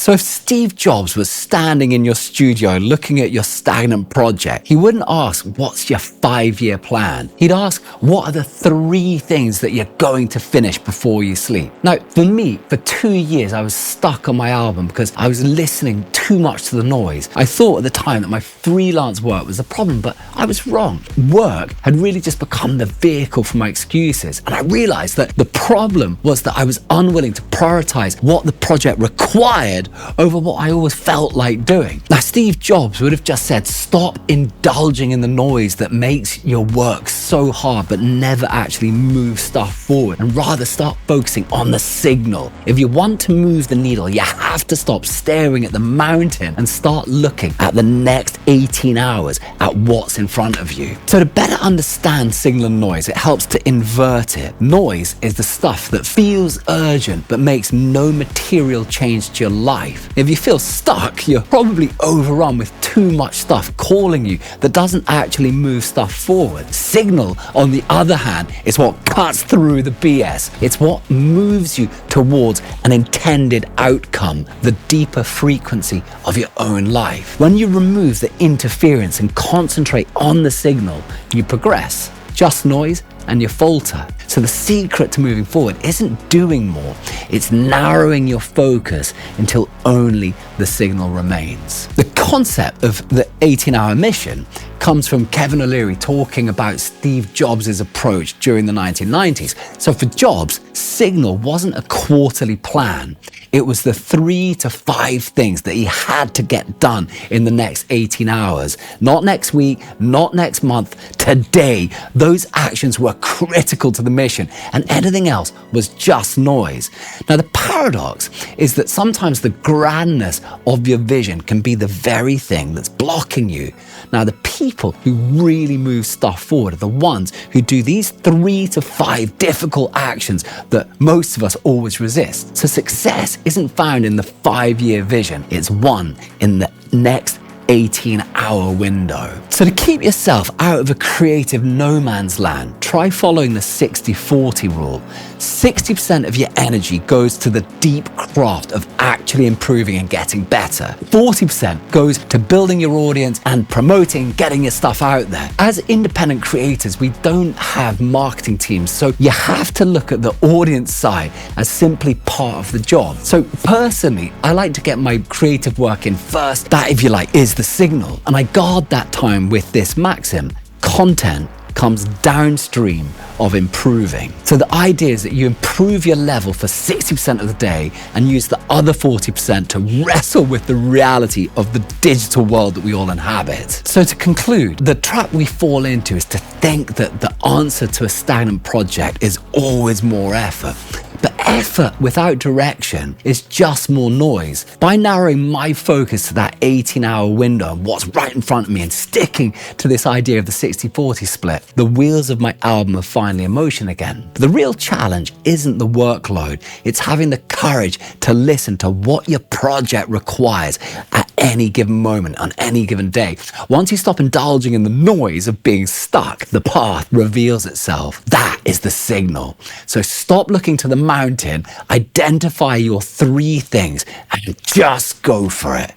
So if Steve Jobs was standing in your studio looking at your stagnant project, he wouldn't ask, what's your 5-year plan? He'd ask, what are the 3 things that you're going to finish before you sleep? Now, for me, for 2 years, I was stuck on my album because I was listening too much to the noise. I thought at the time that my freelance work was the problem, but I was wrong. Work had really just become the vehicle for my excuses. And I realized that the problem was that I was unwilling to prioritize what the project required over what I always felt like doing. Now, Steve Jobs would have just said, stop indulging in the noise that makes your work so hard but never actually move stuff forward, and rather start focusing on the signal. If you want to move the needle, you have to stop staring at the mountain and start looking at the next 18 hours at what's in front of you. So to better understand signal and noise, it helps to invert it. Noise is the stuff that feels urgent but makes no material change to your life. If you feel stuck, you're probably overrun with too much stuff calling you that doesn't actually move stuff forward. Signal, on the other hand, is what cuts through the BS. It's what moves you towards an intended outcome, the deeper frequency of your own life. When you remove the interference and concentrate on the signal, you progress. Just noise and you falter. So the secret to moving forward isn't doing more, it's narrowing your focus until only the signal remains. The concept of the 18-hour mission comes from Kevin O'Leary talking about Steve Jobs' approach during the 1990s. So for Jobs, signal wasn't a quarterly plan. It was the 3 to 5 things that he had to get done in the next 18 hours. Not next week, not next month, today. Those actions were critical to the mission, and anything else was just noise. Now, the paradox is that sometimes the grandness of your vision can be the very thing that's blocking you. Now, the people who really move stuff forward are the ones who do these 3 to 5 difficult actions that most of us always resist. So success isn't found in the 5-year vision, it's won in the next 18-hour window. So to keep yourself out of a creative no man's land, try following the 60-40 rule. 60% of your energy goes to the deep craft of actually improving and getting better. 40% goes to building your audience and promoting, getting your stuff out there. As independent creators, we don't have marketing teams, so you have to look at the audience side as simply part of the job. So personally, I like to get my creative work in first. That, if you like, is the signal. And I guard that time with this maxim: content comes downstream of improving. So the idea is that you improve your level for 60% of the day and use the other 40% to wrestle with the reality of the digital world that we all inhabit. So to conclude, the trap we fall into is to think that the answer to a stagnant project is always more effort. But effort without direction is just more noise. By narrowing my focus to that 18-hour window and what's right in front of me and sticking to this idea of the 60-40 split, the wheels of my album are finally in motion again. But the real challenge isn't the workload, it's having the courage to listen to what your project requires at any given moment, on any given day. Once you stop indulging in the noise of being stuck, the path reveals itself. That is the signal. So stop looking to the mountain, identify your 3 things, and just go for it.